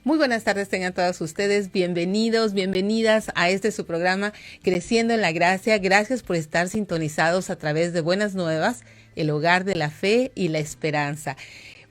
Muy buenas tardes tengan todos ustedes, bienvenidos, bienvenidas a su programa Creciendo en la Gracia. Gracias por estar sintonizados a través de Buenas Nuevas, el hogar de la fe y la esperanza.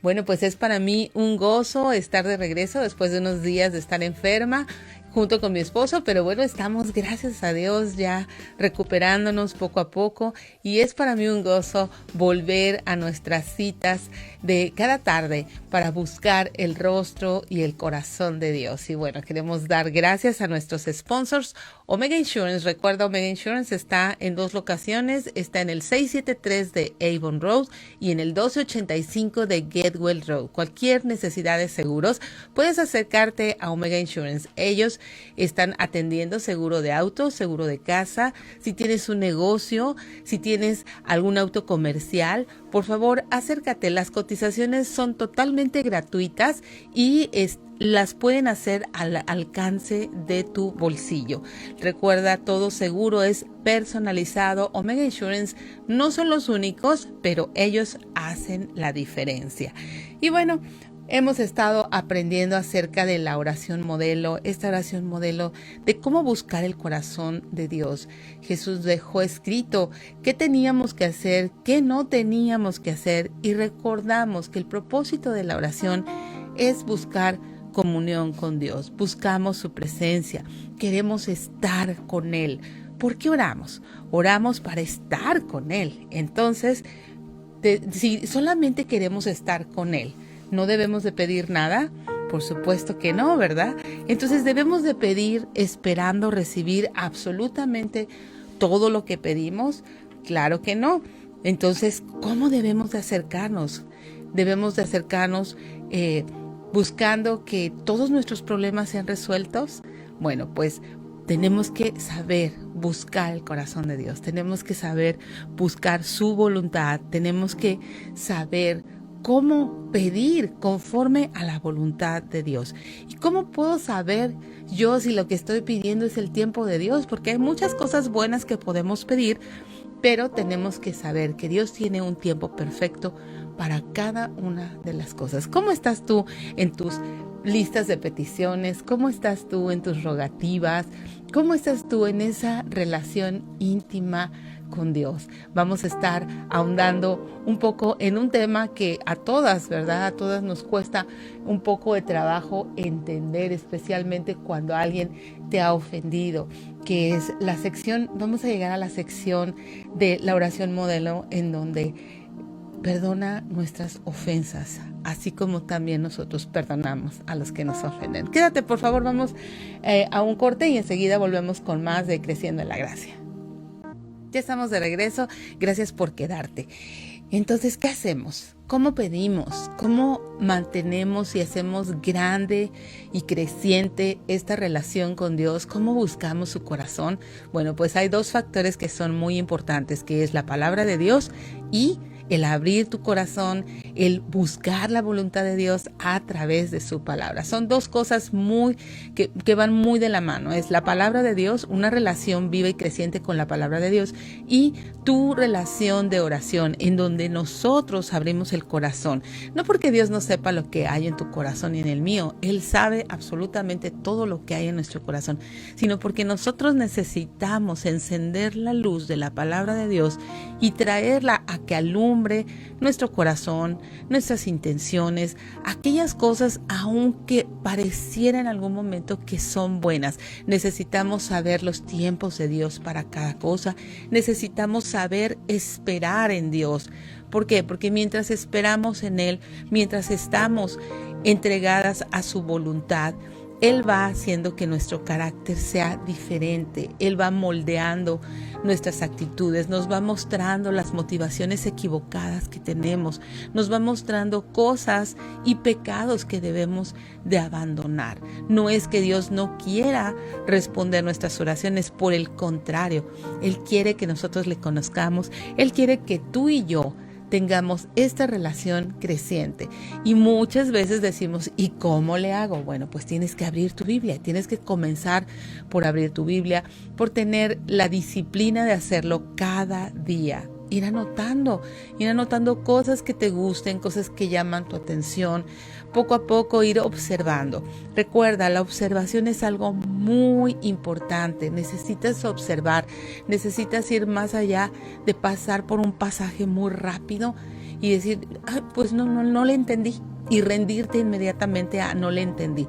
Bueno, pues es para mí un gozo estar de regreso después de unos días de estar enferma junto con mi esposo, pero bueno, estamos, gracias a Dios, ya recuperándonos poco a poco, y es para mí un gozo volver a nuestras citas de cada tarde para buscar el rostro y el corazón de Dios. Y bueno, queremos dar gracias a nuestros sponsors. Omega Insurance, recuerda, Omega Insurance está en dos locaciones, está en el 673 de Avon Road y en el 1285 de Getwell Road. Cualquier necesidad de seguros, puedes acercarte a Omega Insurance. Ellos están atendiendo seguro de auto, seguro de casa. Si tienes un negocio, si tienes algún auto comercial, por favor, acércate. Las cotizaciones son totalmente gratuitas y las pueden hacer al alcance de tu bolsillo. Recuerda, todo seguro es personalizado. Omega Insurance no son los únicos, pero ellos hacen la diferencia. Y bueno, hemos estado aprendiendo acerca de la oración modelo, esta oración modelo de cómo buscar el corazón de Dios. Jesús dejó escrito qué teníamos que hacer, qué no teníamos que hacer, y recordamos que el propósito de la oración es buscar comunión con Dios. Buscamos su presencia, queremos estar con Él. ¿Por qué oramos? Oramos para estar con Él. Entonces, si solamente queremos estar con Él, ¿no debemos de pedir nada? Por supuesto que no, ¿verdad? Entonces debemos de pedir esperando recibir absolutamente todo lo que pedimos. Claro que no. Entonces, ¿cómo debemos de acercarnos? Debemos de acercarnos buscando que todos nuestros problemas sean resueltos. Bueno, pues tenemos que saber buscar el corazón de Dios. Tenemos que saber buscar su voluntad. Tenemos que saber cómo pedir conforme a la voluntad de Dios. ¿Y cómo puedo saber yo si lo que estoy pidiendo es el tiempo de Dios? Porque hay muchas cosas buenas que podemos pedir, pero tenemos que saber que Dios tiene un tiempo perfecto para cada una de las cosas. ¿Cómo estás tú en tus listas de peticiones? ¿Cómo estás tú en tus rogativas? ¿Cómo estás tú en esa relación íntima con Dios? Vamos a estar ahondando un poco en un tema que a todas, ¿verdad? A todas nos cuesta un poco de trabajo entender, especialmente cuando alguien te ha ofendido, que es la sección, vamos a llegar a la sección de la oración modelo, en donde perdona nuestras ofensas, así como también nosotros perdonamos a los que nos ofenden. Quédate, por favor, vamos a un corte y enseguida volvemos con más de Creciendo en la Gracia. Ya estamos de regreso, gracias por quedarte. Entonces, ¿qué hacemos? ¿Cómo pedimos? ¿Cómo mantenemos y hacemos grande y creciente esta relación con Dios? ¿Cómo buscamos su corazón? Bueno, pues hay dos factores que son muy importantes, que es la palabra de Dios y el abrir tu corazón, el buscar la voluntad de Dios a través de su palabra. Son dos cosas que van muy de la mano. Es la palabra de Dios, una relación viva y creciente con la palabra de Dios, y tu relación de oración, en donde nosotros abrimos el corazón. No porque Dios no sepa lo que hay en tu corazón y en el mío. Él sabe absolutamente todo lo que hay en nuestro corazón, sino porque nosotros necesitamos encender la luz de la palabra de Dios y traerla a que alumbre nuestro corazón, nuestras intenciones, aquellas cosas, aunque pareciera en algún momento que son buenas. Necesitamos saber los tiempos de Dios para cada cosa. Necesitamos saber esperar en Dios. ¿Por qué? Porque mientras esperamos en Él, mientras estamos entregadas a su voluntad, Él va haciendo que nuestro carácter sea diferente. Él va moldeando nuestras actitudes, nos va mostrando las motivaciones equivocadas que tenemos, nos va mostrando cosas y pecados que debemos de abandonar. No es que Dios no quiera responder nuestras oraciones, por el contrario, Él quiere que nosotros le conozcamos. Él quiere que tú y yo tengamos esta relación creciente. Y muchas veces decimos, ¿y cómo le hago? Bueno, pues tienes que abrir tu Biblia, tienes que comenzar por abrir tu Biblia, por tener la disciplina de hacerlo cada día. ir anotando cosas que te gusten, cosas que llaman tu atención, poco a poco ir observando. Recuerda, la observación es algo muy importante. Necesitas observar, necesitas ir más allá de pasar por un pasaje muy rápido y decir, pues no le entendí, y rendirte inmediatamente a no le entendí.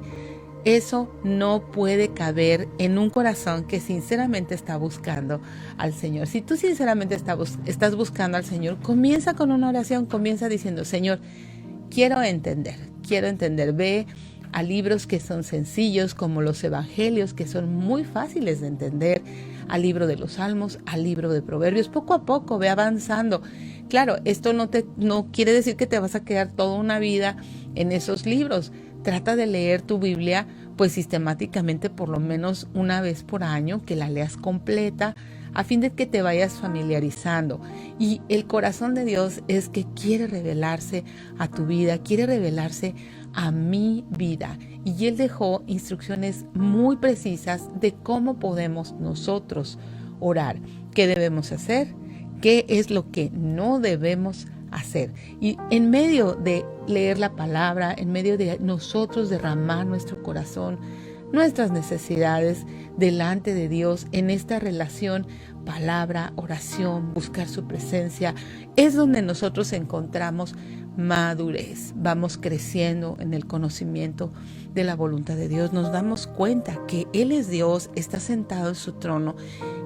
Eso no puede caber en un corazón que sinceramente está buscando al Señor. Si tú sinceramente estás buscando al Señor, comienza con una oración, comienza diciendo, Señor, quiero entender. Ve a libros que son sencillos como los evangelios, que son muy fáciles de entender, al libro de los Salmos, al libro de Proverbios. Poco a poco ve avanzando. Claro, esto no quiere decir que te vas a quedar toda una vida en esos libros. Trata de leer tu Biblia pues sistemáticamente, por lo menos una vez por año, que la leas completa, a fin de que te vayas familiarizando. Y el corazón de Dios es que quiere revelarse a tu vida, quiere revelarse a mi vida. Y Él dejó instrucciones muy precisas de cómo podemos nosotros orar, qué debemos hacer, qué es lo que no debemos hacer. Y en medio de leer la palabra, en medio de nosotros derramar nuestro corazón, nuestras necesidades delante de Dios, en esta relación palabra, oración, buscar su presencia, es donde nosotros encontramos madurez. Vamos creciendo en el conocimiento de la voluntad de Dios. Nos damos cuenta que Él es Dios, está sentado en su trono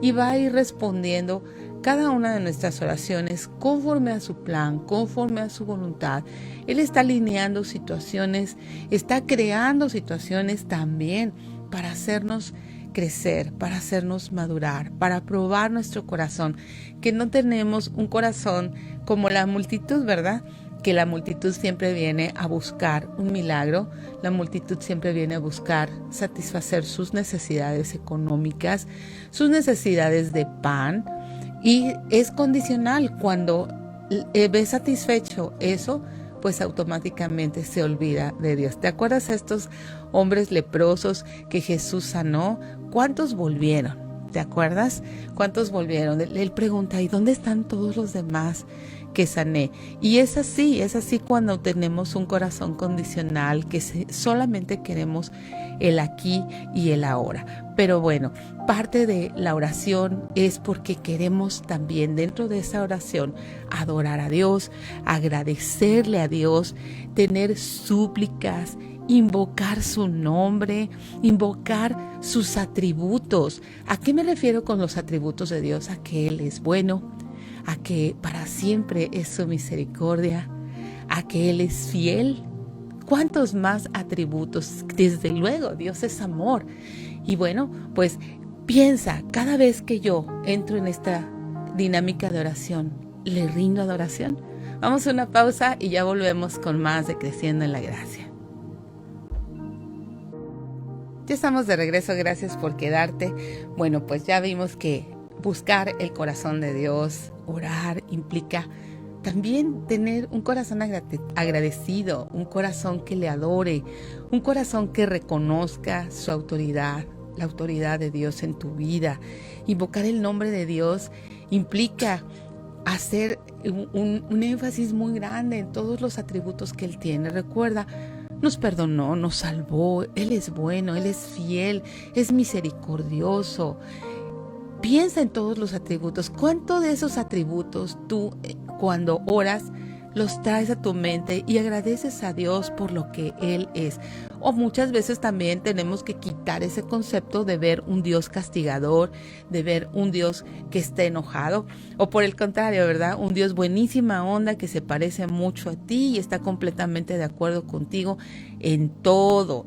y va a ir respondiendo cada una de nuestras oraciones conforme a su plan, conforme a su voluntad. Él está alineando situaciones, está creando situaciones también para hacernos crecer, para hacernos madurar, para probar nuestro corazón, que no tenemos un corazón como la multitud, ¿verdad? Que la multitud siempre viene a buscar un milagro, la multitud siempre viene a buscar satisfacer sus necesidades económicas, sus necesidades de pan, y es condicional. Cuando ves satisfecho eso, pues automáticamente se olvida de Dios. ¿Te acuerdas de estos hombres leprosos que Jesús sanó? ¿Cuántos volvieron? ¿Te acuerdas? ¿Cuántos volvieron? Él pregunta, ¿y dónde están todos los demás que sané? Y es así cuando tenemos un corazón condicional, que solamente queremos el aquí y el ahora. Pero bueno, parte de la oración es porque queremos también dentro de esa oración adorar a Dios, agradecerle a Dios, tener súplicas, invocar su nombre, invocar sus atributos. ¿A qué me refiero con los atributos de Dios? A que Él es bueno, a que para siempre es su misericordia, a que Él es fiel. ¿Cuántos más atributos? Desde luego, Dios es amor. Y bueno, pues piensa, cada vez que yo entro en esta dinámica de oración, ¿le rindo adoración? Vamos a una pausa y ya volvemos con más de Creciendo en la Gracia. Ya estamos de regreso, gracias por quedarte. Bueno, pues ya vimos que buscar el corazón de Dios, orar, implica también tener un corazón agradecido, un corazón que le adore, un corazón que reconozca su autoridad, la autoridad de Dios en tu vida. Invocar el nombre de Dios implica hacer un énfasis muy grande en todos los atributos que Él tiene. Recuerda, nos perdonó, nos salvó, Él es bueno, Él es fiel, es misericordioso. Piensa en todos los atributos. ¿Cuánto de esos atributos tú cuando oras los traes a tu mente y agradeces a Dios por lo que Él es? O muchas veces también tenemos que quitar ese concepto de ver un Dios castigador, de ver un Dios que está enojado, o por el contrario, ¿verdad? Un Dios buenísima onda que se parece mucho a ti y está completamente de acuerdo contigo en todo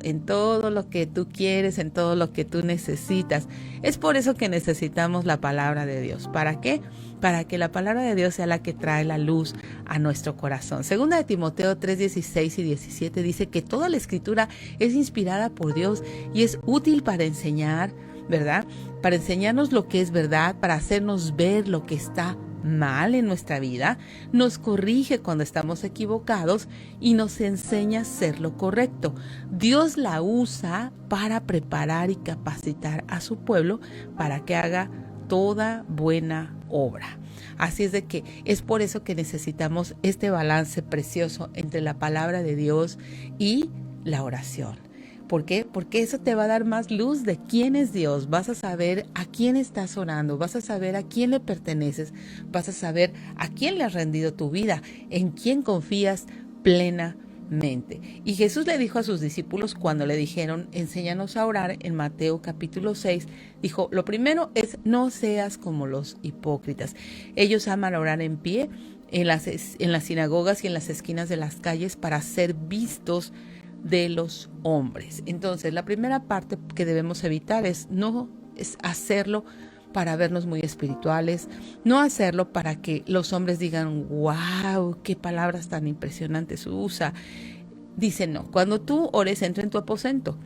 lo que tú quieres, en todo lo que tú necesitas. Es por eso que necesitamos la palabra de Dios. ¿Para qué? Para que la palabra de Dios sea la que trae la luz a nuestro corazón. Segunda de Timoteo 3:16 y 17 dice que toda la escritura es inspirada por Dios y es útil para enseñar, ¿verdad? Para enseñarnos lo que es verdad, para hacernos ver lo que está mal en nuestra vida, nos corrige cuando estamos equivocados y nos enseña a hacer lo correcto. Dios la usa para preparar y capacitar a su pueblo para que haga toda buena obra. Así es de que es por eso que necesitamos este balance precioso entre la palabra de Dios y la oración. ¿Por qué? Porque eso te va a dar más luz de quién es Dios. Vas a saber a quién estás orando, vas a saber a quién le perteneces, vas a saber a quién le has rendido tu vida, en quién confías plenamente. Y Jesús le dijo a sus discípulos cuando le dijeron, enséñanos a orar, en Mateo capítulo 6, dijo, lo primero es no seas como los hipócritas. Ellos aman orar en pie en las sinagogas y en las esquinas de las calles para ser vistos de los hombres. Entonces, la primera parte que debemos evitar es hacerlo para vernos muy espirituales, no hacerlo para que los hombres digan, wow, qué palabras tan impresionantes usa. Dice, no, cuando tú ores, entra en tu aposento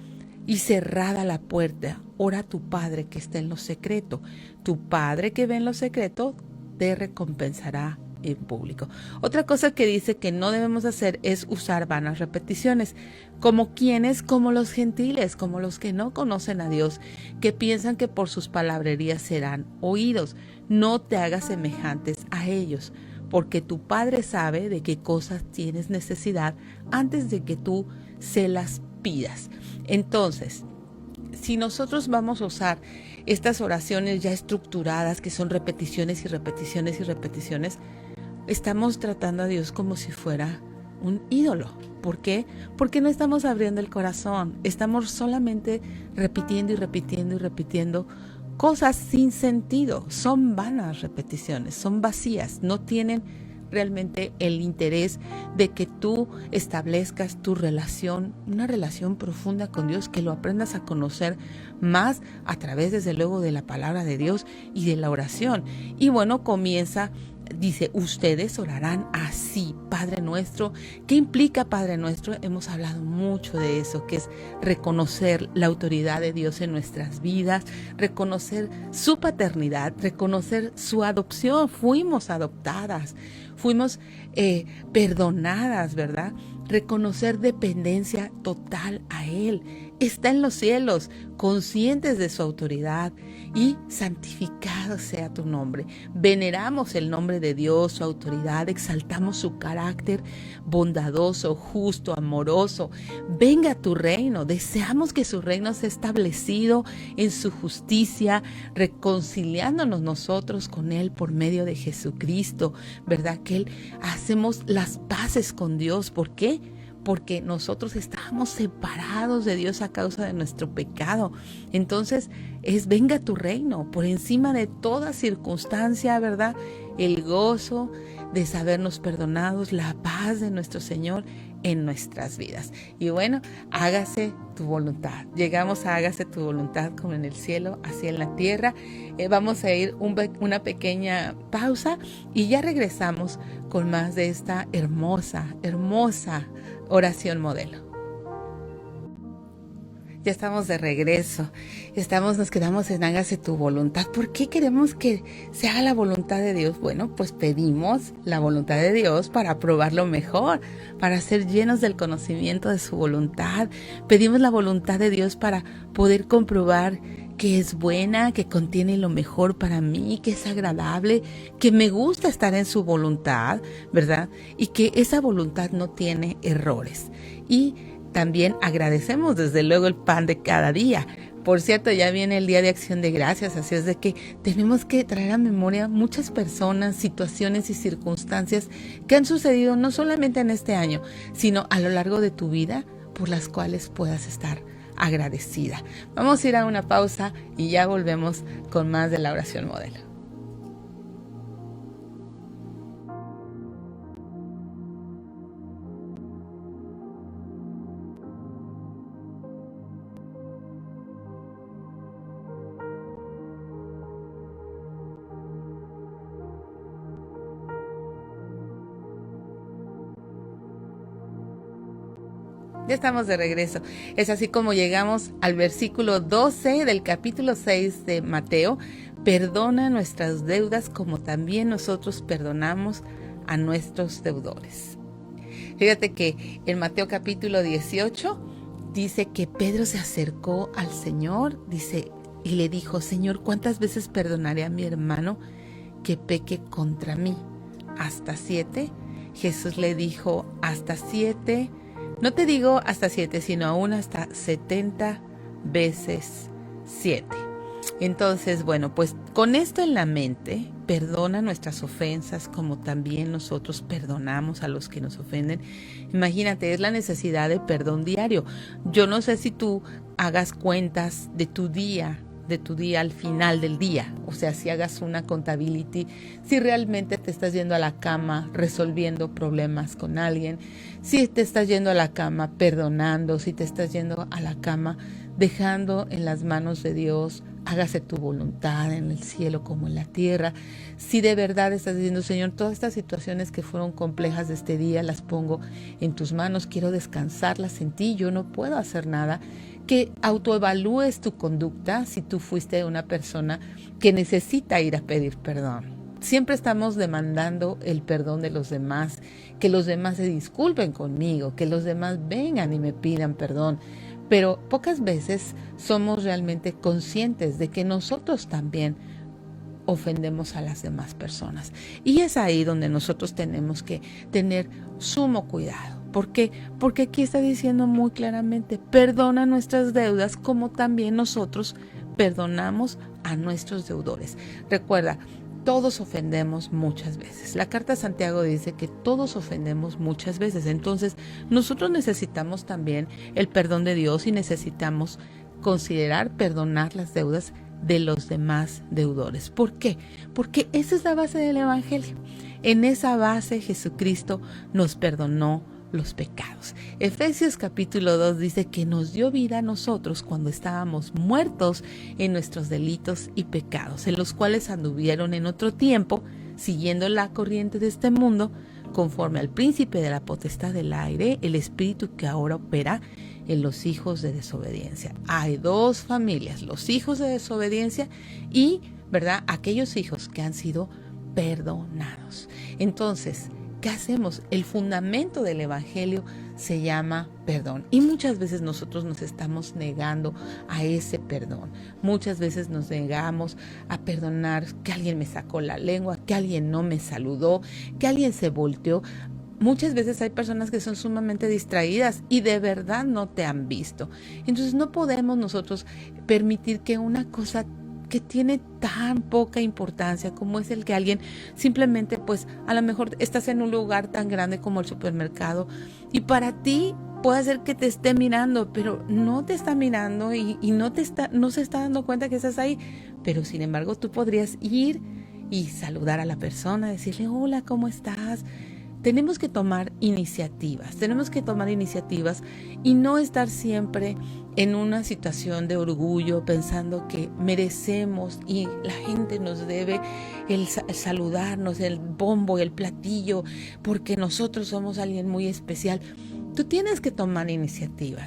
y cerrada la puerta, ora a tu Padre que está en lo secreto. Tu Padre que ve en lo secreto te recompensará en público. Otra cosa que dice que no debemos hacer es usar vanas repeticiones, como quienes, como los gentiles, como los que no conocen a Dios, que piensan que por sus palabrerías serán oídos. No te hagas semejantes a ellos, porque tu Padre sabe de qué cosas tienes necesidad antes de que tú se las pidas. Entonces, si nosotros vamos a usar estas oraciones ya estructuradas, que son repeticiones y repeticiones y repeticiones, estamos tratando a Dios como si fuera un ídolo. ¿Por qué? Porque no estamos abriendo el corazón. Estamos solamente repitiendo y repitiendo y repitiendo cosas sin sentido. Son vanas repeticiones, son vacías, no tienen realmente el interés de que tú establezcas tu relación, una relación profunda con Dios, que lo aprendas a conocer más a través, desde luego, de la palabra de Dios y de la oración. Y bueno, dice, ustedes orarán así, Padre nuestro. ¿Qué implica Padre nuestro? Hemos hablado mucho de eso, que es reconocer la autoridad de Dios en nuestras vidas, reconocer su paternidad, reconocer su adopción. Fuimos adoptadas, fuimos perdonadas, ¿verdad? Reconocer dependencia total a Él. Está en los cielos, conscientes de su autoridad, y santificado sea tu nombre. Veneramos el nombre de Dios, su autoridad, exaltamos su carácter bondadoso, justo, amoroso. Venga tu reino, deseamos que su reino sea establecido en su justicia, reconciliándonos nosotros con Él por medio de Jesucristo, ¿verdad? Que hacemos las paces con Dios. ¿Por qué? Porque nosotros estábamos separados de Dios a causa de nuestro pecado. Entonces venga tu reino por encima de toda circunstancia, ¿verdad? El gozo de sabernos perdonados, la paz de nuestro Señor en nuestras vidas. Y bueno, hágase tu voluntad. Llegamos a hágase tu voluntad como en el cielo, así en la tierra. Vamos a ir una pequeña pausa y ya regresamos con más de esta hermosa oración modelo. Ya estamos de regreso. Nos quedamos en hágase tu voluntad. ¿Por qué queremos que se haga la voluntad de Dios? Bueno, pues pedimos la voluntad de Dios para probarlo mejor, para ser llenos del conocimiento de su voluntad. Pedimos la voluntad de Dios para poder comprobar que es buena, que contiene lo mejor para mí, que es agradable, que me gusta estar en su voluntad, ¿verdad? Y que esa voluntad no tiene errores. Y también agradecemos desde luego el pan de cada día. Por cierto, ya viene el Día de Acción de Gracias, así es de que tenemos que traer a memoria muchas personas, situaciones y circunstancias que han sucedido no solamente en este año, sino a lo largo de tu vida, por las cuales puedas estar agradecida. Vamos a ir a una pausa y ya volvemos con más de la oración modelo. Ya estamos de regreso. Es así como llegamos al versículo 12 del capítulo 6 de Mateo. Perdona nuestras deudas como también nosotros perdonamos a nuestros deudores. Fíjate que en Mateo capítulo 18 dice que Pedro se acercó al Señor, dice, y le dijo, Señor, ¿cuántas veces perdonaré a mi hermano que peque contra mí. ¿Hasta 7? Jesús le dijo, hasta 7, no te digo hasta 7, sino aún hasta 70 veces 7. Entonces, bueno, pues con esto en la mente, perdona nuestras ofensas como también nosotros perdonamos a los que nos ofenden. Imagínate, es la necesidad de perdón diario. Yo no sé si tú hagas cuentas de tu día al final del día. O sea, si hagas una contability, si realmente te estás yendo a la cama resolviendo problemas con alguien, si te estás yendo a la cama perdonando, si te estás yendo a la cama dejando en las manos de Dios, hágase tu voluntad en el cielo como en la tierra. Si de verdad estás diciendo, Señor, todas estas situaciones que fueron complejas de este día las pongo en tus manos, quiero descansarlas en ti, yo no puedo hacer nada. Que autoevalúes tu conducta si tú fuiste una persona que necesita ir a pedir perdón. Siempre estamos demandando el perdón de los demás, que los demás se disculpen conmigo, que los demás vengan y me pidan perdón. Pero pocas veces somos realmente conscientes de que nosotros también ofendemos a las demás personas. Y es ahí donde nosotros tenemos que tener sumo cuidado. ¿Por qué? Porque aquí está diciendo muy claramente, perdona nuestras deudas como también nosotros perdonamos a nuestros deudores. Recuerda, todos ofendemos muchas veces. La carta de Santiago dice que todos ofendemos muchas veces. Entonces, nosotros necesitamos también el perdón de Dios y necesitamos considerar perdonar las deudas de los demás deudores. ¿Por qué? Porque esa es la base del Evangelio. En esa base Jesucristo nos perdonó los pecados. Efesios capítulo 2 dice que nos dio vida a nosotros cuando estábamos muertos en nuestros delitos y pecados, en los cuales anduvieron en otro tiempo, siguiendo la corriente de este mundo, conforme al príncipe de la potestad del aire, el espíritu que ahora opera en los hijos de desobediencia. Hay dos familias, los hijos de desobediencia y, ¿verdad?, aquellos hijos que han sido perdonados. Entonces, ¿qué hacemos? El fundamento del Evangelio se llama perdón. Y muchas veces nosotros nos estamos negando a ese perdón. Muchas veces nos negamos a perdonar que alguien me sacó la lengua, que alguien no me saludó, que alguien se volteó. Muchas veces hay personas que son sumamente distraídas y de verdad no te han visto. Entonces no podemos nosotros permitir que una cosa que tiene tan poca importancia como es el que alguien simplemente, pues a lo mejor estás en un lugar tan grande como el supermercado y para ti puede ser que te esté mirando, pero no te está mirando y no se está dando cuenta que estás ahí, pero sin embargo tú podrías ir y saludar a la persona, decirle hola, ¿cómo estás? Tenemos que tomar iniciativas y no estar siempre en una situación de orgullo pensando que merecemos y la gente nos debe el saludarnos, el bombo, el platillo, porque nosotros somos alguien muy especial. Tú tienes que tomar iniciativa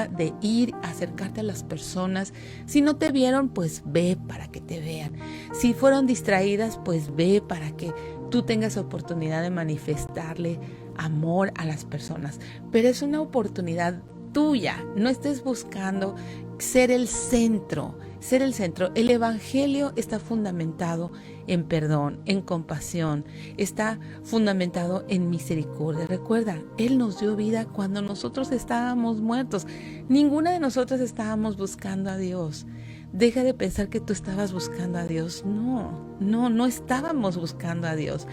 de ir a acercarte a las personas. Si no te vieron, pues ve para que te vean. Si fueron distraídas, pues ve para que tú tengas oportunidad de manifestarle amor a las personas. Pero es una oportunidad tuya, no estés buscando ser el centro. El Evangelio está fundamentado en perdón, en compasión, está fundamentado en misericordia. Recuerda, Él nos dio vida cuando nosotros estábamos muertos. Ninguna de nosotras estábamos buscando a Dios. Deja de pensar que tú estabas buscando a Dios. No estábamos buscando a Dios.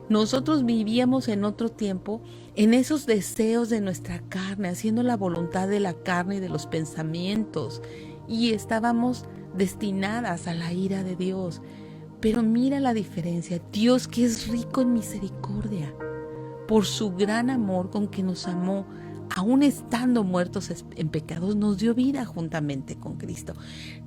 Nosotros vivíamos en otro tiempo, en esos deseos de nuestra carne, haciendo la voluntad de la carne y de los pensamientos. Y estábamos destinadas a la ira de Dios. Pero mira la diferencia. Dios, que es rico en misericordia, por su gran amor con que nos amó, aún estando muertos en pecados, nos dio vida juntamente con Cristo.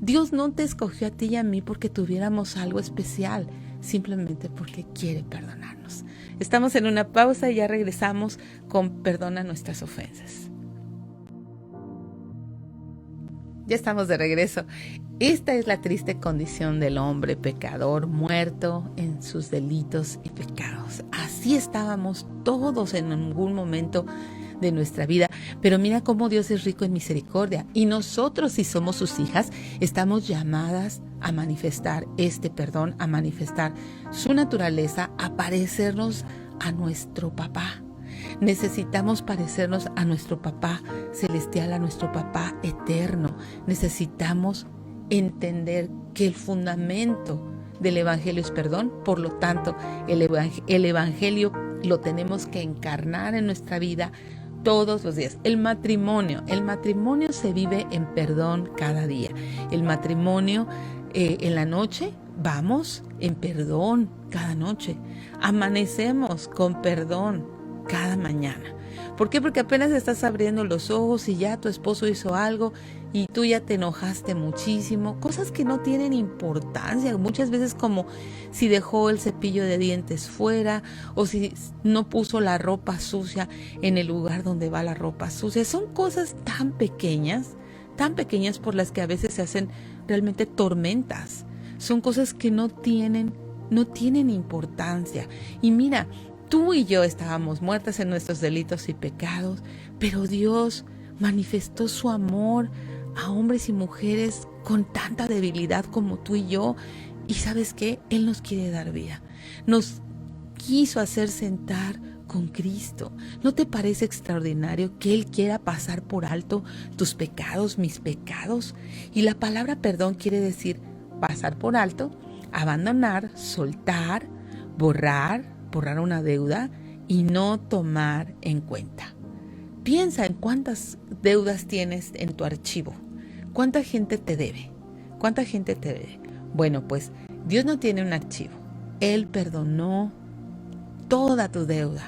Dios no te escogió a ti y a mí porque tuviéramos algo especial, simplemente porque quiere perdonarnos. Estamos en una pausa y ya regresamos con Perdona nuestras ofensas. Ya estamos de regreso. Esta es la triste condición del hombre pecador, muerto en sus delitos y pecados. Así estábamos todos en algún momento de nuestra vida. Pero mira cómo Dios es rico en misericordia. Y nosotros, si somos sus hijas, estamos llamadas a manifestar este perdón, a manifestar su naturaleza, a parecernos a nuestro papá. Necesitamos parecernos a nuestro papá celestial, a nuestro papá eterno. Necesitamos entender que el fundamento del evangelio es perdón. Por lo tanto, el evangelio lo tenemos que encarnar en nuestra vida todos los días. El matrimonio se vive en perdón cada día. El matrimonio en la noche, vamos en perdón cada noche. Amanecemos con perdón cada mañana. ¿Por qué? Porque apenas estás abriendo los ojos y ya tu esposo hizo algo y tú ya te enojaste muchísimo. Cosas que no tienen importancia. Muchas veces, como si dejó el cepillo de dientes fuera o si no puso la ropa sucia en el lugar donde va la ropa sucia. Son cosas tan pequeñas por las que a veces se hacen realmente tormentas. Son cosas que no tienen importancia. Y mira, tú y yo estábamos muertas en nuestros delitos y pecados, pero Dios manifestó su amor a hombres y mujeres con tanta debilidad como tú y yo. Y ¿sabes qué? Él nos quiere dar vida. Nos quiso hacer sentar con Cristo. ¿No te parece extraordinario que Él quiera pasar por alto tus pecados, mis pecados? Y la palabra perdón quiere decir pasar por alto, abandonar, soltar, borrar una deuda y no tomar en cuenta. Piensa en cuántas deudas tienes en tu archivo. ¿Cuánta gente te debe? Bueno, pues Dios no tiene un archivo. Él perdonó toda tu deuda.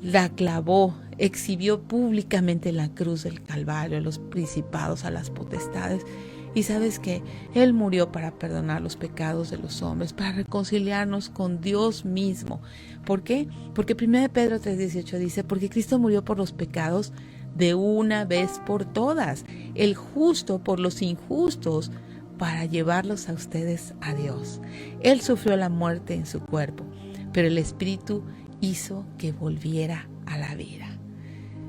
La clavó, exhibió públicamente en la cruz del Calvario a los principados, a las potestades. Y sabes que Él murió para perdonar los pecados de los hombres, para reconciliarnos con Dios mismo. ¿Por qué? Porque 1 Pedro 3:18 dice, porque Cristo murió por los pecados de una vez por todas, el justo por los injustos, para llevarlos a ustedes a Dios. Él sufrió la muerte en su cuerpo, pero el Espíritu hizo que volviera a la vida.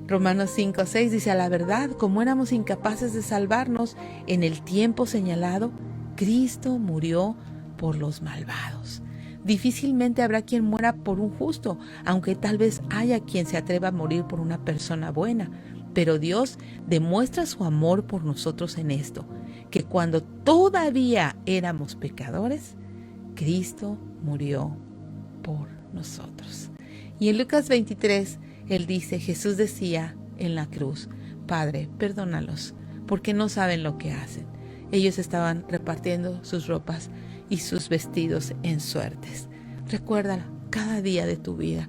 Romanos 5:6 dice, a la verdad, como éramos incapaces de salvarnos en el tiempo señalado, Cristo murió por los malvados. Difícilmente habrá quien muera por un justo, aunque tal vez haya quien se atreva a morir por una persona buena. Pero Dios demuestra su amor por nosotros en esto, que cuando todavía éramos pecadores, Cristo murió por nosotros. Y en Lucas 23, Él dice, Jesús decía en la cruz, Padre, perdónalos, porque no saben lo que hacen. Ellos estaban repartiendo sus ropas y sus vestidos en suertes. Recuerda cada día de tu vida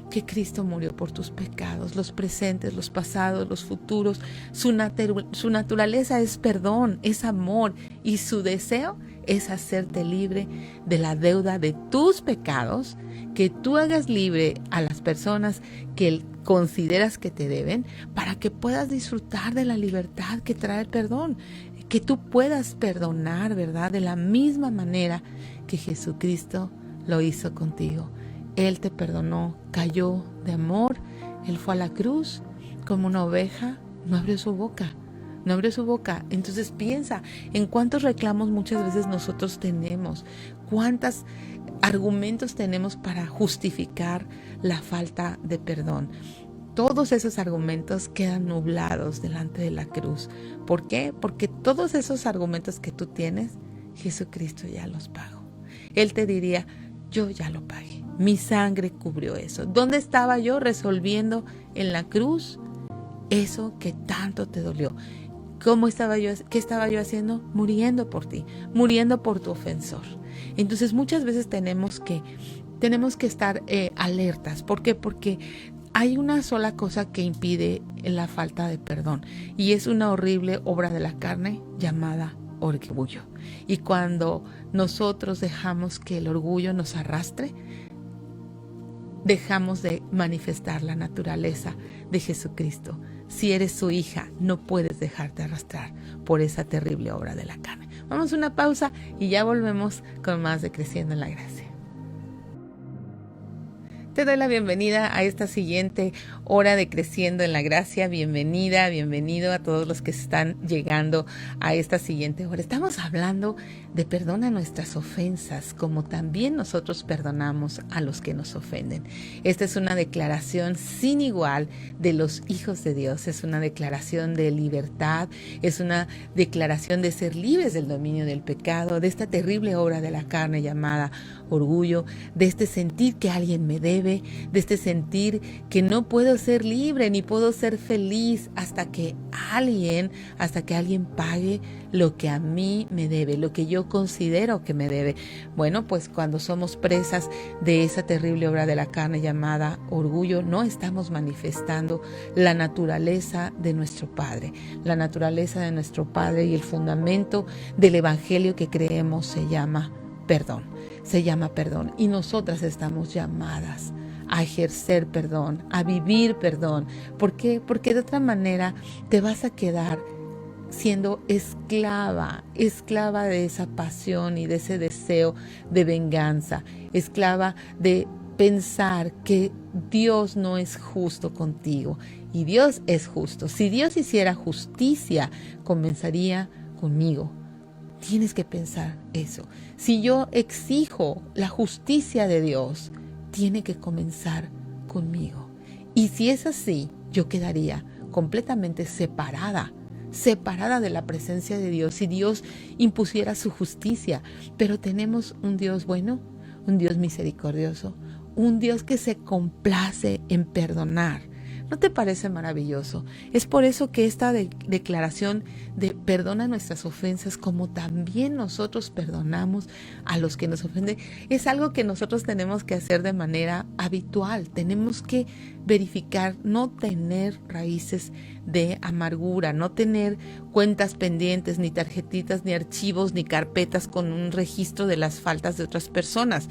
que Cristo murió por tus pecados, los presentes, los pasados, los futuros. Su naturaleza es perdón, es amor, y su deseo es hacerte libre de la deuda de tus pecados, que tú hagas libre a las personas que consideras que te deben, para que puedas disfrutar de la libertad que trae el perdón, que tú puedas perdonar, ¿verdad? De la misma manera que Jesucristo lo hizo contigo. Él te perdonó, cayó de amor, Él fue a la cruz como una oveja, no abrió su boca. Entonces piensa en cuántos reclamos muchas veces nosotros tenemos, cuántos argumentos tenemos para justificar la falta de perdón. Todos esos argumentos quedan nublados delante de la cruz. ¿Por qué? Porque todos esos argumentos que tú tienes, Jesucristo ya los pagó. Él te diría, yo ya lo pagué, mi sangre cubrió eso. ¿Dónde estaba yo resolviendo en la cruz eso que tanto te dolió? ¿Qué estaba yo haciendo? Muriendo por ti, muriendo por tu ofensor. Entonces muchas veces tenemos que estar alertas. ¿Por qué? Porque hay una sola cosa que impide la falta de perdón, y es una horrible obra de la carne llamada orgullo. Y cuando nosotros dejamos que el orgullo nos arrastre, dejamos de manifestar la naturaleza de Jesucristo. Si eres su hija, no puedes dejarte arrastrar por esa terrible obra de la carne. Vamos a una pausa y ya volvemos con más de Creciendo en la Gracia. Te doy la bienvenida a esta siguiente hora de Creciendo en la Gracia. Bienvenida, bienvenido a todos los que están llegando a esta siguiente hora. Estamos hablando de perdona nuestras ofensas, como también nosotros perdonamos a los que nos ofenden. Esta es una declaración sin igual de los hijos de Dios. Es una declaración de libertad, es una declaración de ser libres del dominio del pecado, de esta terrible obra de la carne llamada orgullo, de este sentir que alguien me debe, de este sentir que no puedo ser libre ni puedo ser feliz hasta que alguien pague lo que a mí me debe, lo que yo considero que me debe. Bueno, pues cuando somos presas de esa terrible obra de la carne llamada orgullo, no estamos manifestando la naturaleza de nuestro Padre. La naturaleza de nuestro Padre y el fundamento del Evangelio que creemos se llama perdón. Se llama perdón, y nosotras estamos llamadas a ejercer perdón, a vivir perdón. ¿Por qué? Porque de otra manera te vas a quedar siendo esclava de esa pasión y de ese deseo de venganza, esclava de pensar que Dios no es justo contigo, y Dios es justo. Si Dios hiciera justicia, comenzaría conmigo. Tienes que pensar eso. Si yo exijo la justicia de Dios, tiene que comenzar conmigo. Y si es así, yo quedaría completamente separada de la presencia de Dios si Dios impusiera su justicia. Pero tenemos un Dios bueno, un Dios misericordioso, un Dios que se complace en perdonar. ¿No te parece maravilloso? Es por eso que esta declaración de perdona nuestras ofensas, como también nosotros perdonamos a los que nos ofenden, es algo que nosotros tenemos que hacer de manera habitual. Tenemos que verificar, no tener raíces de amargura, no tener cuentas pendientes, ni tarjetitas, ni archivos, ni carpetas con un registro de las faltas de otras personas.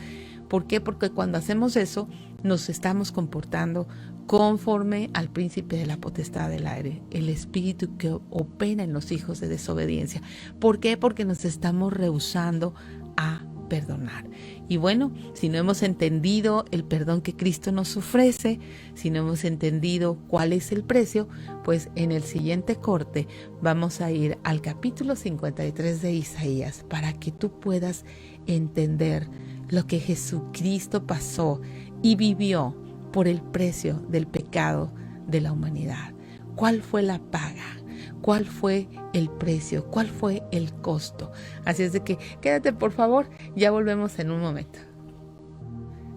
¿Por qué? Porque cuando hacemos eso, nos estamos comportando conforme al príncipe de la potestad del aire, el espíritu que opera en los hijos de desobediencia. ¿Por qué? Porque nos estamos rehusando a perdonar. Y bueno, si no hemos entendido el perdón que Cristo nos ofrece, si no hemos entendido cuál es el precio, pues en el siguiente corte vamos a ir al capítulo 53 de Isaías para que tú puedas entender lo que Jesucristo pasó y vivió por el precio del pecado de la humanidad. ¿Cuál fue la paga? ¿Cuál fue el precio? ¿Cuál fue el costo? Así es de que quédate, por favor, ya volvemos en un momento.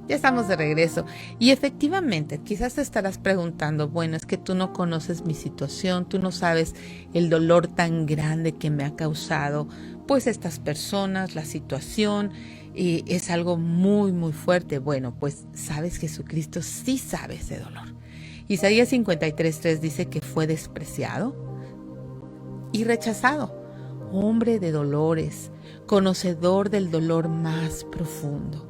Ya estamos de regreso y efectivamente quizás te estarás preguntando, bueno, es que tú no conoces mi situación, tú no sabes el dolor tan grande que me ha causado pues estas personas, la situación, y es algo muy muy fuerte. Bueno, pues sabes, Jesucristo sí sabe ese dolor. Isaías 53:3 dice que fue despreciado y rechazado, hombre de dolores, conocedor del dolor más profundo.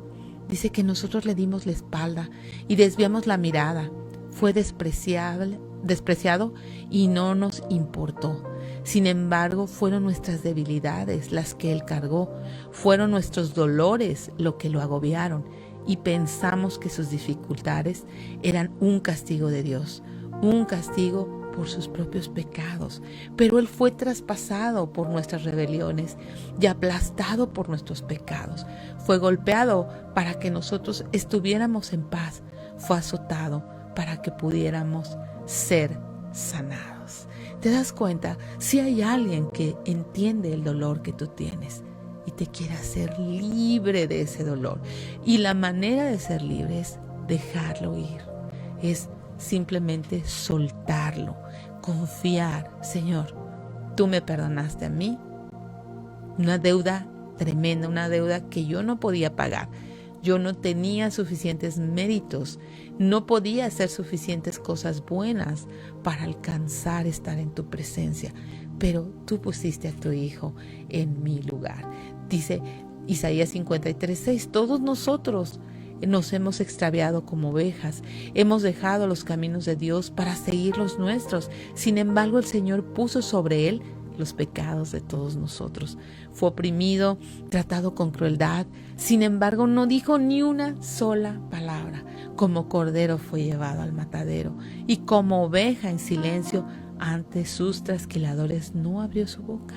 Dice que nosotros le dimos la espalda y desviamos la mirada. Fue despreciado y no nos importó. Sin embargo, fueron nuestras debilidades las que Él cargó. Fueron nuestros dolores lo que lo agobiaron. Y pensamos que sus dificultades eran un castigo de Dios. Un castigo por sus propios pecados. Pero Él fue traspasado por nuestras rebeliones y aplastado por nuestros pecados. Fue golpeado para que nosotros estuviéramos en paz. Fue azotado para que pudiéramos ser sanados. ¿Te das cuenta? Si hay alguien que entiende el dolor que tú tienes y te quiere hacer libre de ese dolor. Y la manera de ser libre es dejarlo ir. Es simplemente soltarlo, confiar. Señor, tú me perdonaste a mí una deuda tremenda, una deuda que yo no podía pagar. Yo no tenía suficientes méritos, no podía hacer suficientes cosas buenas para alcanzar estar en tu presencia, pero tú pusiste a tu Hijo en mi lugar. Dice Isaías 53:6, todos nosotros nos hemos extraviado como ovejas, hemos dejado los caminos de Dios para seguir los nuestros. Sin embargo, el Señor puso sobre Él los pecados de todos nosotros. Fue oprimido, tratado con crueldad. Sin embargo, no dijo ni una sola palabra. Como cordero fue llevado al matadero, y como oveja en silencio ante sus trasquiladores no abrió su boca.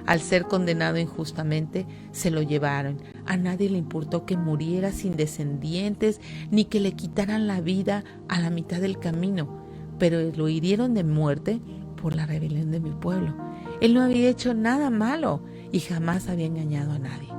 Al ser condenado injustamente, se lo llevaron. A nadie le importó que muriera sin descendientes, ni que le quitaran la vida a la mitad del camino, pero lo hirieron de muerte por la rebelión de mi pueblo. Él no había hecho nada malo y jamás había engañado a nadie,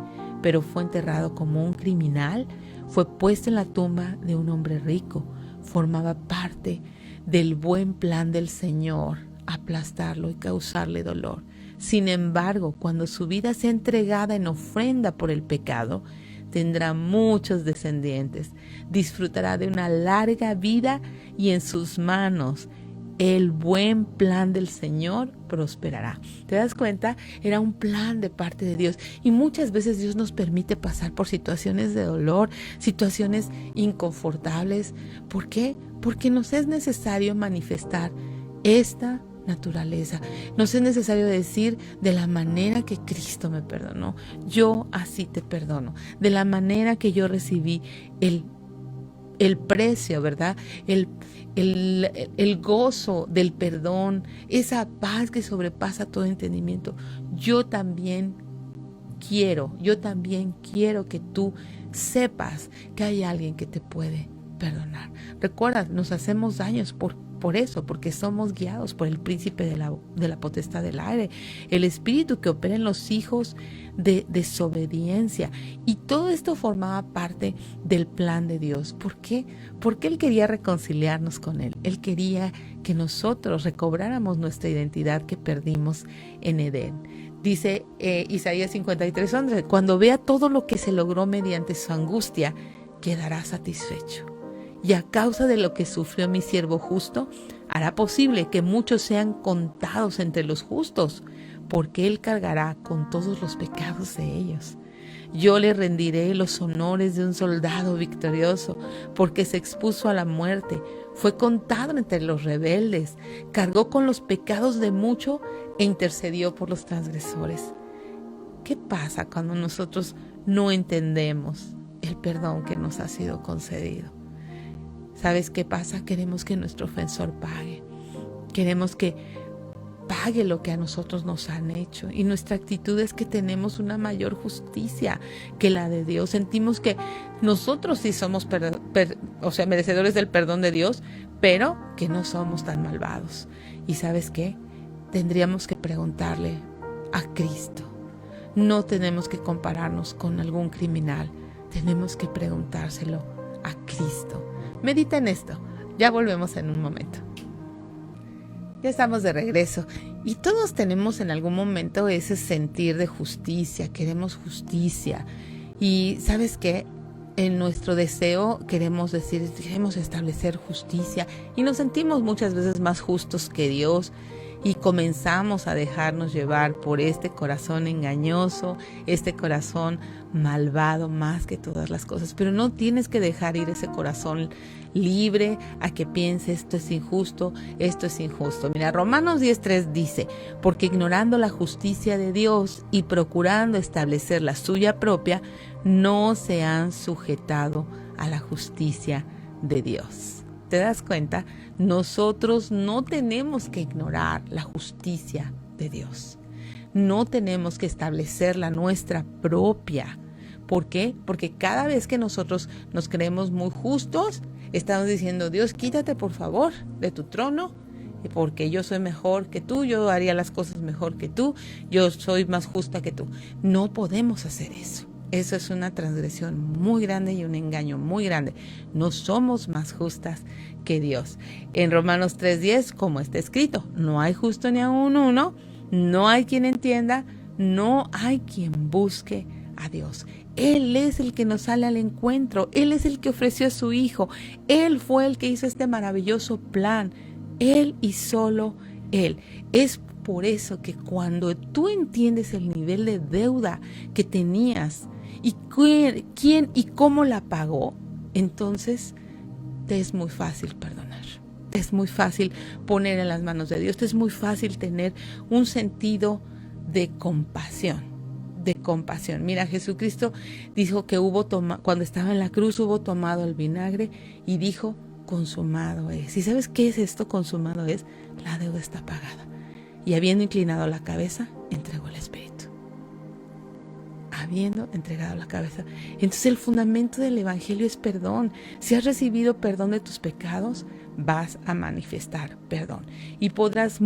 pero fue enterrado como un criminal, fue puesto en la tumba de un hombre rico. Formaba parte del buen plan del Señor, aplastarlo y causarle dolor. Sin embargo, cuando su vida sea entregada en ofrenda por el pecado, tendrá muchos descendientes, disfrutará de una larga vida y en sus manos el buen plan del Señor prosperará. ¿Te das cuenta? Era un plan de parte de Dios, y muchas veces Dios nos permite pasar por situaciones de dolor, situaciones inconfortables. ¿Por qué? Porque nos es necesario manifestar esta naturaleza. Nos es necesario decir: de la manera que Cristo me perdonó, yo así te perdono. De la manera que yo recibí el precio, ¿verdad? El gozo del perdón, esa paz que sobrepasa todo entendimiento. Yo también quiero que tú sepas que hay alguien que te puede perdonar. Recuerda, nos hacemos daños por eso, porque somos guiados por el príncipe de la potestad del aire, el espíritu que opera en los hijos de desobediencia. Y todo esto formaba parte del plan de Dios. ¿Por qué? Porque Él quería reconciliarnos con Él. Él quería que nosotros recobráramos nuestra identidad que perdimos en Edén. Dice Isaías 53:11, cuando vea todo lo que se logró mediante su angustia, quedará satisfecho. Y a causa de lo que sufrió mi siervo justo, hará posible que muchos sean contados entre los justos, porque Él cargará con todos los pecados de ellos. Yo le rendiré los honores de un soldado victorioso, porque se expuso a la muerte, fue contado entre los rebeldes, cargó con los pecados de muchos e intercedió por los transgresores. ¿Qué pasa cuando nosotros no entendemos el perdón que nos ha sido concedido? ¿Sabes qué pasa? Queremos que nuestro ofensor pague. Queremos que pague lo que a nosotros nos han hecho. Y nuestra actitud es que tenemos una mayor justicia que la de Dios. Sentimos que nosotros sí somos merecedores del perdón de Dios, pero que no somos tan malvados. ¿Y sabes qué? Tendríamos que preguntarle a Cristo. No tenemos que compararnos con algún criminal. Tenemos que preguntárselo a Cristo. Medita en esto. Ya volvemos en un momento. Ya estamos de regreso. Y todos tenemos en algún momento ese sentir de justicia. Queremos justicia. Y ¿sabes qué? En nuestro deseo queremos establecer justicia. Y nos sentimos muchas veces más justos que Dios. Y comenzamos a dejarnos llevar por este corazón engañoso, este corazón malvado más que todas las cosas. Pero no tienes que dejar ir ese corazón libre a que piense esto es injusto, esto es injusto. Mira, Romanos 10:3 dice, porque ignorando la justicia de Dios y procurando establecer la suya propia, no se han sujetado a la justicia de Dios. ¿Te das cuenta? Nosotros no tenemos que ignorar la justicia de Dios. No tenemos que establecer la nuestra propia. ¿Por qué? Porque cada vez que nosotros nos creemos muy justos, estamos diciendo, Dios, quítate por favor de tu trono, porque yo soy mejor que tú, yo haría las cosas mejor que tú, yo soy más justa que tú. No podemos hacer eso. Eso es una transgresión muy grande y un engaño muy grande. No somos más justas que Dios. En Romanos 3:10, como está escrito, no hay justo ni aun uno, no hay quien entienda, no hay quien busque a Dios. Él es el que nos sale al encuentro, Él es el que ofreció a su Hijo, Él fue el que hizo este maravilloso plan, Él y solo Él. Es por eso que cuando tú entiendes el nivel de deuda que tenías y quién y cómo la pagó, entonces te es muy fácil perdonar. Te es muy fácil poner en las manos de Dios. Te es muy fácil tener un sentido de compasión. de compasión. Mira, Jesucristo dijo que cuando estaba en la cruz hubo tomado el vinagre y dijo, consumado es. ¿Y sabes qué es esto? Consumado es, la deuda está pagada. Y habiendo inclinado la cabeza, entregó el Espíritu. Habiendo entregado la cabeza. Entonces el fundamento del Evangelio es perdón. Si has recibido perdón de tus pecados, vas a manifestar perdón. Y podrás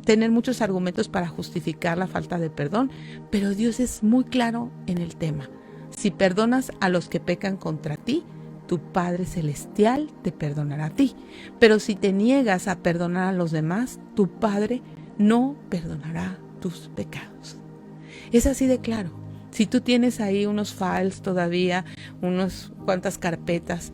tener muchos argumentos para justificar la falta de perdón, pero Dios es muy claro en el tema. Si perdonas a los que pecan contra ti, tu Padre Celestial te perdonará a ti. Pero si te niegas a perdonar a los demás, tu Padre no perdonará tus pecados. Es así de claro. Si tú tienes ahí unos files todavía, unas cuantas carpetas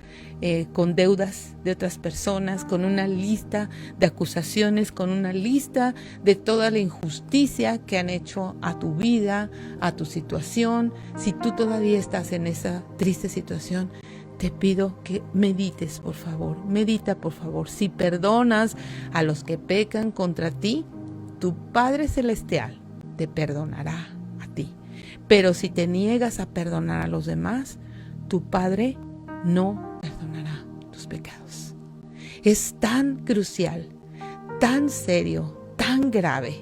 con deudas de otras personas, con una lista de acusaciones, con una lista de toda la injusticia que han hecho a tu vida, a tu situación, si tú todavía estás en esa triste situación, te pido que medites, por favor. Medita, por favor. Si perdonas a los que pecan contra ti, tu Padre Celestial te perdonará a ti. Pero si te niegas a perdonar a los demás, tu Padre no perdonará tus pecados. Es tan crucial, tan serio, tan grave,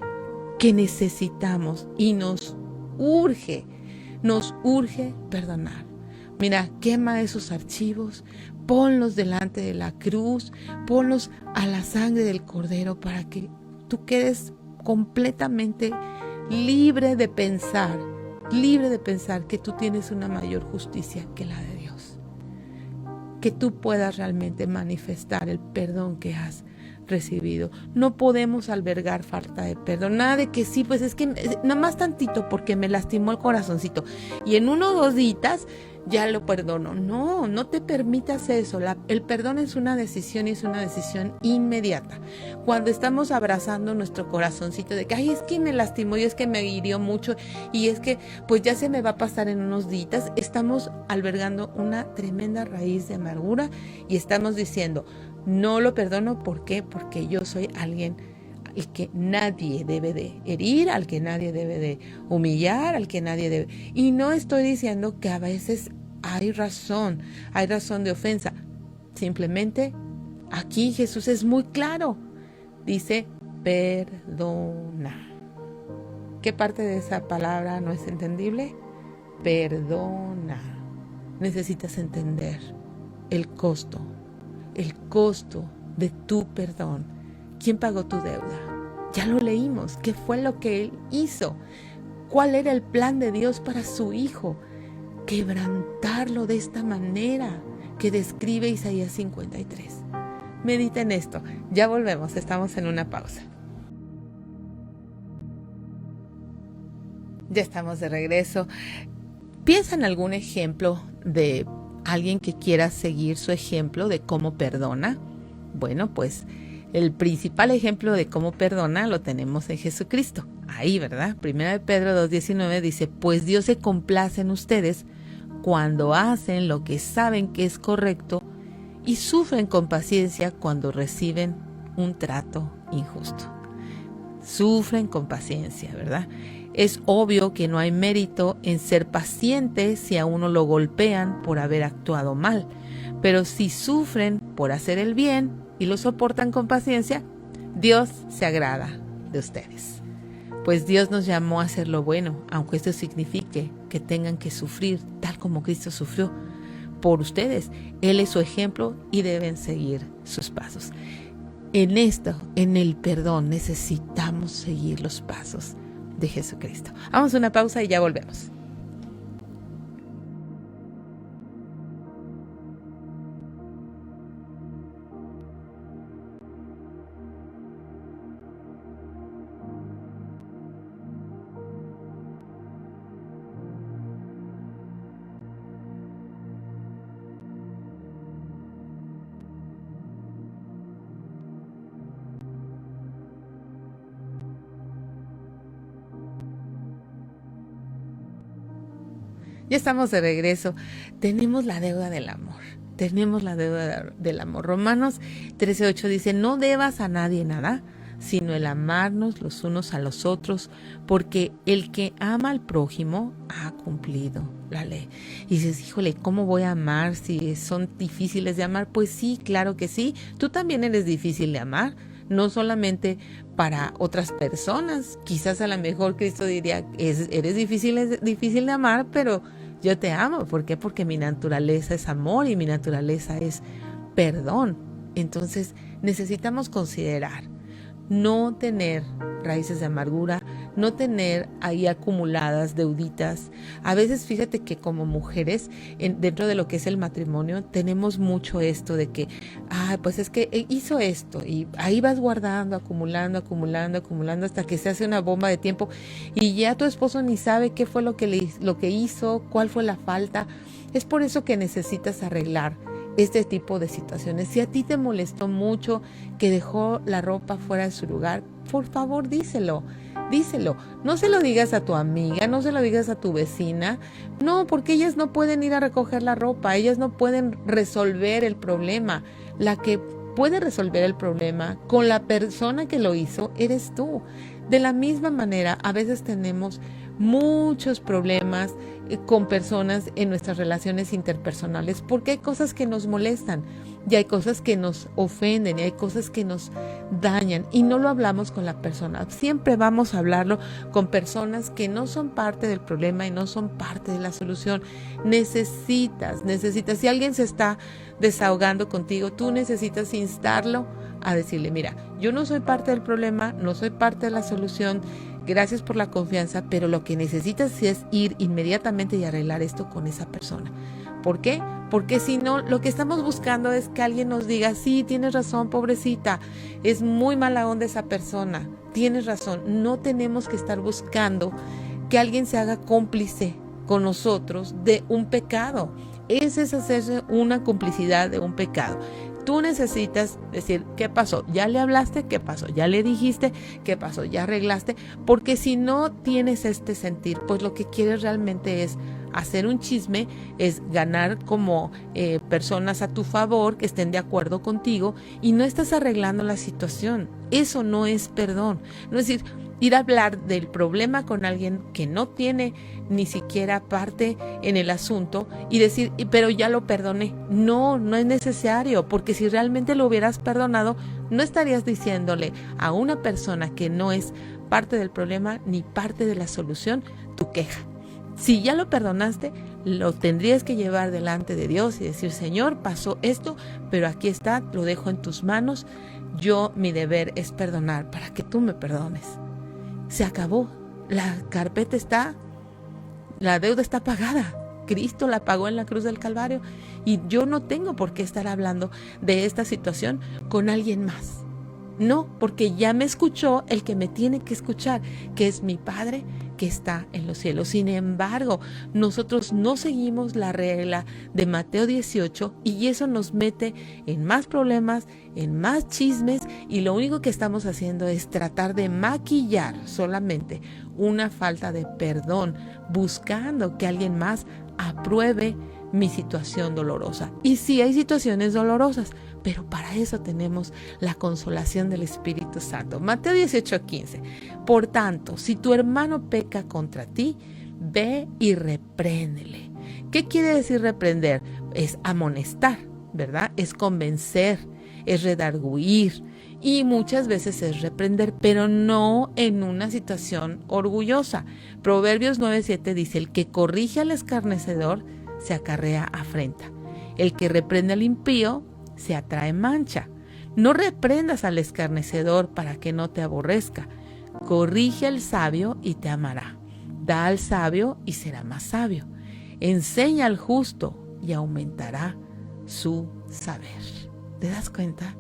que necesitamos y nos urge perdonar. Mira, quema esos archivos, ponlos delante de la cruz, ponlos a la sangre del Cordero para que tú quedes completamente libre de pensar que tú tienes una mayor justicia que la de Dios. Que tú puedas realmente manifestar el perdón que has recibido. No podemos albergar falta de perdón. Nada de que sí, pues es que nada más tantito porque me lastimó el corazoncito. Y en 1 o 2 días ya lo perdono. No te permitas eso. El perdón es una decisión y es una decisión inmediata. Cuando estamos abrazando nuestro corazoncito de que, ay, es que me lastimó y es que me hirió mucho y es que pues ya se me va a pasar en unos días, estamos albergando una tremenda raíz de amargura y estamos diciendo, no lo perdono. ¿Por qué? Porque yo soy alguien al que nadie debe de herir, al que nadie debe de humillar, al que nadie debe... Y no estoy diciendo que a veces hay razón de ofensa. Simplemente aquí Jesús es muy claro. Dice, perdona. ¿Qué parte de esa palabra no es entendible? Perdona. Necesitas entender el costo de tu perdón. ¿Quién pagó tu deuda? Ya lo leímos. ¿Qué fue lo que Él hizo? ¿Cuál era el plan de Dios para su Hijo? Quebrantarlo de esta manera que describe Isaías 53. Medita en esto. Ya volvemos. Estamos en una pausa. Ya estamos de regreso. ¿Piensa en algún ejemplo de alguien que quiera seguir su ejemplo de cómo perdona? Bueno, pues el principal ejemplo de cómo perdona lo tenemos en Jesucristo. Ahí, ¿verdad? 1 Pedro 2:19 dice, pues Dios se complace en ustedes cuando hacen lo que saben que es correcto y sufren con paciencia cuando reciben un trato injusto. Sufren con paciencia, ¿verdad? Es obvio que no hay mérito en ser paciente si a uno lo golpean por haber actuado mal, pero si sufren por hacer el bien y lo soportan con paciencia, Dios se agrada de ustedes. Pues Dios nos llamó a hacer lo bueno, aunque esto signifique que tengan que sufrir tal como Cristo sufrió por ustedes. Él es su ejemplo y deben seguir sus pasos. En esto, en el perdón, necesitamos seguir los pasos de Jesucristo. Vamos a una pausa y ya volvemos. Ya estamos de regreso. Tenemos la deuda del amor. Romanos 13:8 dice, no debas a nadie nada, sino el amarnos los unos a los otros, porque el que ama al prójimo ha cumplido la ley. Y dices, híjole, ¿cómo voy a amar si son difíciles de amar? Pues sí, claro que sí, tú también eres difícil de amar, no solamente para otras personas. Quizás a lo mejor Cristo diría, eres difícil de amar, pero yo te amo. ¿Por qué? Porque mi naturaleza es amor y mi naturaleza es perdón. Entonces necesitamos considerar no tener raíces de amargura, no tener ahí acumuladas deuditas. A veces fíjate que como mujeres, dentro de lo que es el matrimonio, tenemos mucho esto de que, pues es que hizo esto, y ahí vas guardando, acumulando hasta que se hace una bomba de tiempo y ya tu esposo ni sabe qué fue lo que hizo, cuál fue la falta. Es por eso que necesitas arreglar este tipo de situaciones. Si a ti te molestó mucho que dejó la ropa fuera de su lugar, por favor díselo. No se lo digas a tu amiga, no se lo digas a tu vecina, no, porque ellas no pueden ir a recoger la ropa, ellas no pueden resolver el problema. La que puede resolver el problema con la persona que lo hizo eres tú. De la misma manera, a veces tenemos muchos problemas con personas en nuestras relaciones interpersonales porque hay cosas que nos molestan y hay cosas que nos ofenden y hay cosas que nos dañan y no lo hablamos con la persona. Siempre vamos a hablarlo con personas que no son parte del problema y no son parte de la solución. Necesitas, si alguien se está desahogando contigo, tú necesitas instarlo a decirle, mira, yo no soy parte del problema, no soy parte de la solución, gracias por la confianza, pero lo que necesitas es ir inmediatamente y arreglar esto con esa persona. ¿Por qué? Porque si no, lo que estamos buscando es que alguien nos diga, sí, tienes razón, pobrecita, es muy mala onda esa persona, tienes razón. No tenemos que estar buscando que alguien se haga cómplice con nosotros de un pecado. Ese es hacerse una complicidad de un pecado. Tú necesitas decir, ¿qué pasó? ¿Ya le hablaste? ¿Qué pasó? ¿Ya le dijiste? ¿Qué pasó? ¿Ya arreglaste? Porque si no tienes este sentir, pues lo que quieres realmente es hacer un chisme, es ganar como personas a tu favor que estén de acuerdo contigo y no estás arreglando la situación. Eso no es perdón. No es decir, ir a hablar del problema con alguien que no tiene ni siquiera parte en el asunto y decir, pero ya lo perdoné. No es necesario, porque si realmente lo hubieras perdonado, no estarías diciéndole a una persona que no es parte del problema ni parte de la solución tu queja. Si ya lo perdonaste, lo tendrías que llevar delante de Dios y decir, Señor, pasó esto, pero aquí está, lo dejo en tus manos. Mi deber es perdonar para que tú me perdones. Se acabó, la carpeta está, la deuda está pagada. Cristo la pagó en la cruz del Calvario y yo no tengo por qué estar hablando de esta situación con alguien más. No, porque ya me escuchó el que me tiene que escuchar, que es mi Padre que está en los cielos. Sin embargo, nosotros no seguimos la regla de Mateo 18 y eso nos mete en más problemas, en más chismes y lo único que estamos haciendo es tratar de maquillar solamente una falta de perdón, buscando que alguien más apruebe mi situación dolorosa. Y sí hay situaciones dolorosas, pero para eso tenemos la consolación del Espíritu Santo. Mateo 18:15. Por tanto, si tu hermano peca contra ti, ve y repréndele. ¿Qué quiere decir reprender? Es amonestar, ¿verdad? Es convencer, es redarguir y muchas veces es reprender, pero no en una situación orgullosa. Proverbios 9:7 dice, el que corrige al escarnecedor se acarrea afrenta. El que reprende al impío se atrae mancha. No reprendas al escarnecedor para que no te aborrezca. Corrige al sabio y te amará. Da al sabio y será más sabio. Enseña al justo y aumentará su saber. ¿Te das cuenta?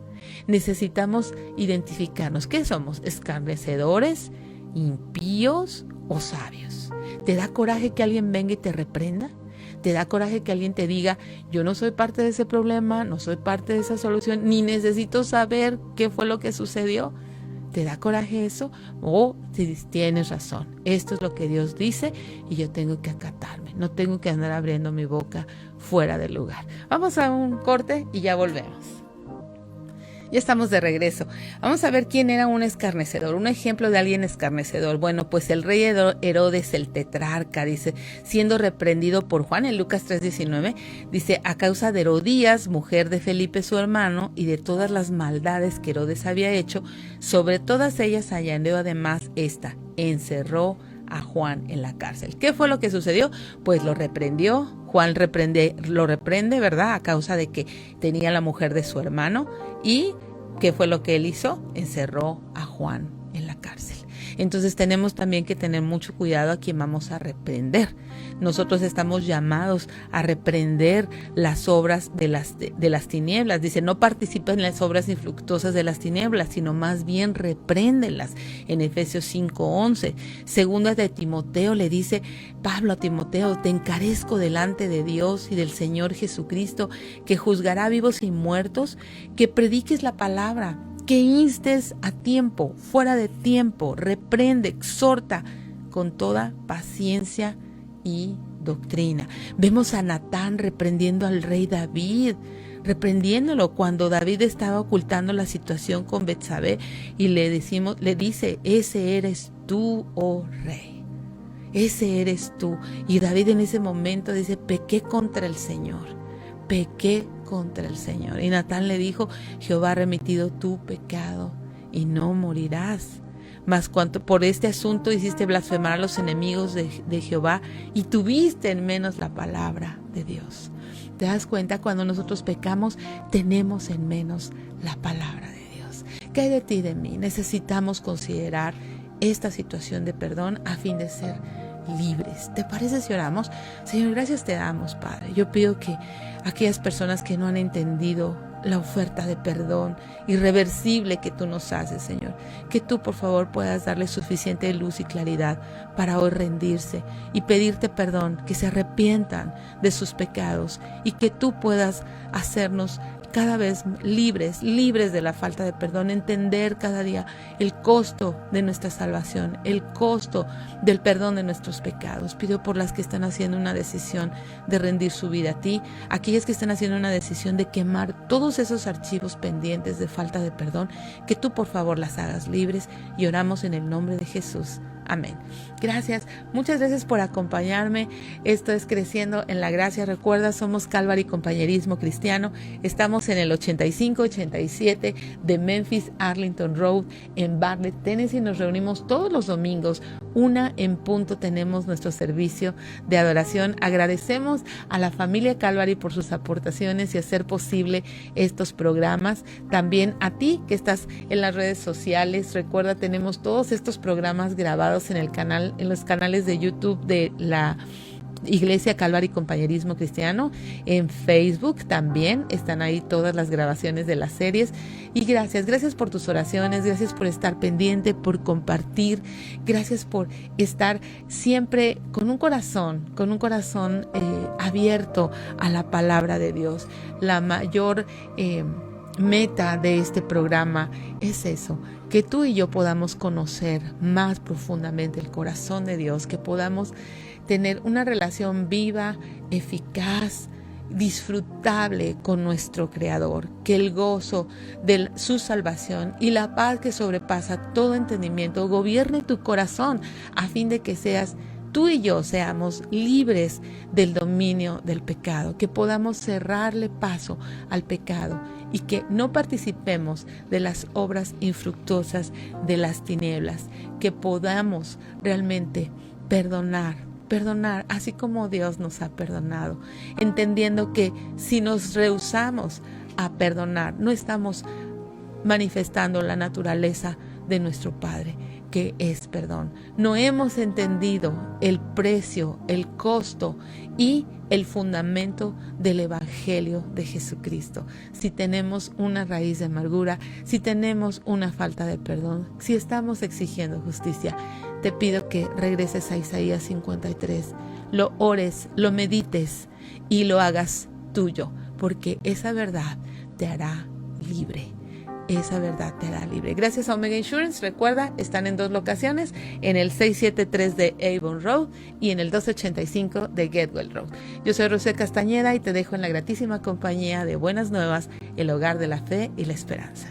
Necesitamos identificarnos. ¿Qué somos? ¿Escarnecedores, impíos o sabios? ¿Te da coraje que alguien venga y te reprenda? ¿Te da coraje que alguien te diga, yo no soy parte de ese problema, no soy parte de esa solución, ni necesito saber qué fue lo que sucedió? ¿Te da coraje eso? O si tienes razón, esto es lo que Dios dice y yo tengo que acatarme, no tengo que andar abriendo mi boca fuera del lugar. Vamos a un corte y ya volvemos. Ya estamos de regreso. Vamos a ver quién era un escarnecedor, un ejemplo de alguien escarnecedor. Bueno, pues el rey Herodes, el tetrarca, dice, siendo reprendido por Juan en Lucas 3:19, dice, a causa de Herodías, mujer de Felipe su hermano, y de todas las maldades que Herodes había hecho, sobre todas ellas añadió además esta, encerró a Juan en la cárcel. ¿Qué fue lo que sucedió? Pues lo reprendió. Juan lo reprende, ¿verdad? A causa de que tenía la mujer de su hermano. ¿Y qué fue lo que él hizo? Encerró a Juan en la cárcel. Entonces tenemos también que tener mucho cuidado a quien vamos a reprender. Nosotros estamos llamados a reprender las obras de las tinieblas. Dice, no participen en las obras infructuosas de las tinieblas, sino más bien repréndelas. En Efesios 5:11. Segunda de Timoteo le dice Pablo a Timoteo, te encarezco delante de Dios y del Señor Jesucristo, que juzgará vivos y muertos, que prediques la palabra, que instes a tiempo, fuera de tiempo, reprende, exhorta con toda paciencia y doctrina. Vemos a Natán reprendiendo al rey David, reprendiéndolo cuando David estaba ocultando la situación con Betsabé y le dice, ese eres tú, oh rey, ese eres tú. Y David en ese momento dice, pequé contra el Señor, pequé contra el Señor. Y Natán le dijo, Jehová ha remitido tu pecado y no morirás. Mas cuanto por este asunto hiciste blasfemar a los enemigos de Jehová y tuviste en menos la palabra de Dios. ¿Te das cuenta? Cuando nosotros pecamos, tenemos en menos la palabra de Dios. ¿Qué hay de ti y de mí? Necesitamos considerar esta situación de perdón a fin de ser libres. ¿Te parece si oramos? Señor, gracias te damos, Padre. Yo pido que aquellas personas que no han entendido la oferta de perdón irreversible que tú nos haces, Señor, que tú por favor puedas darle suficiente luz y claridad para hoy rendirse y pedirte perdón, que se arrepientan de sus pecados y que tú puedas hacernos cada vez libres de la falta de perdón, entender cada día el costo de nuestra salvación, el costo del perdón de nuestros pecados. Pido por las que están haciendo una decisión de rendir su vida a ti, aquellas que están haciendo una decisión de quemar todos esos archivos pendientes de falta de perdón, que tú por favor las hagas libres, y oramos en el nombre de Jesús. Amén. Gracias, muchas gracias por acompañarme. Esto es Creciendo en la Gracia. Recuerda, somos Calvary Compañerismo Cristiano. Estamos en el 8587 de Memphis Arlington Road en Bartlett, Tennessee. Nos reunimos todos los domingos, 1 en punto. Tenemos nuestro servicio de adoración. Agradecemos a la familia Calvary por sus aportaciones y hacer posible estos programas. También a ti que estás en las redes sociales. Recuerda, tenemos todos estos programas grabados en los canales de YouTube de la Iglesia Calvary Compañerismo Cristiano. En Facebook también están ahí todas las grabaciones de las series. Y gracias por tus oraciones, gracias por estar pendiente, por compartir, gracias por estar siempre con un corazón abierto a la palabra de Dios. La mayor meta de este programa es eso, que tú y yo podamos conocer más profundamente el corazón de Dios, que podamos tener una relación viva, eficaz, disfrutable con nuestro Creador, que el gozo de su salvación y la paz que sobrepasa todo entendimiento gobierne tu corazón, a fin de que tú y yo seamos libres del dominio del pecado, que podamos cerrarle paso al pecado y que no participemos de las obras infructuosas de las tinieblas, que podamos realmente perdonar así como Dios nos ha perdonado, entendiendo que si nos rehusamos a perdonar, no estamos manifestando la naturaleza de nuestro Padre, que es perdón. No hemos entendido el precio, el costo y el fundamento del Evangelio de Jesucristo. Si tenemos una raíz de amargura, si tenemos una falta de perdón, si estamos exigiendo justicia, te pido que regreses a Isaías 53, lo ores, lo medites y lo hagas tuyo, porque esa verdad te hará libre. Esa verdad te hará libre. Gracias a Omega Insurance. Recuerda, están en 2 locaciones, en el 673 de Avon Road y en el 285 de Getwell Road. Yo soy Rocío Castañeda y te dejo en la gratísima compañía de Buenas Nuevas, el hogar de la fe y la esperanza.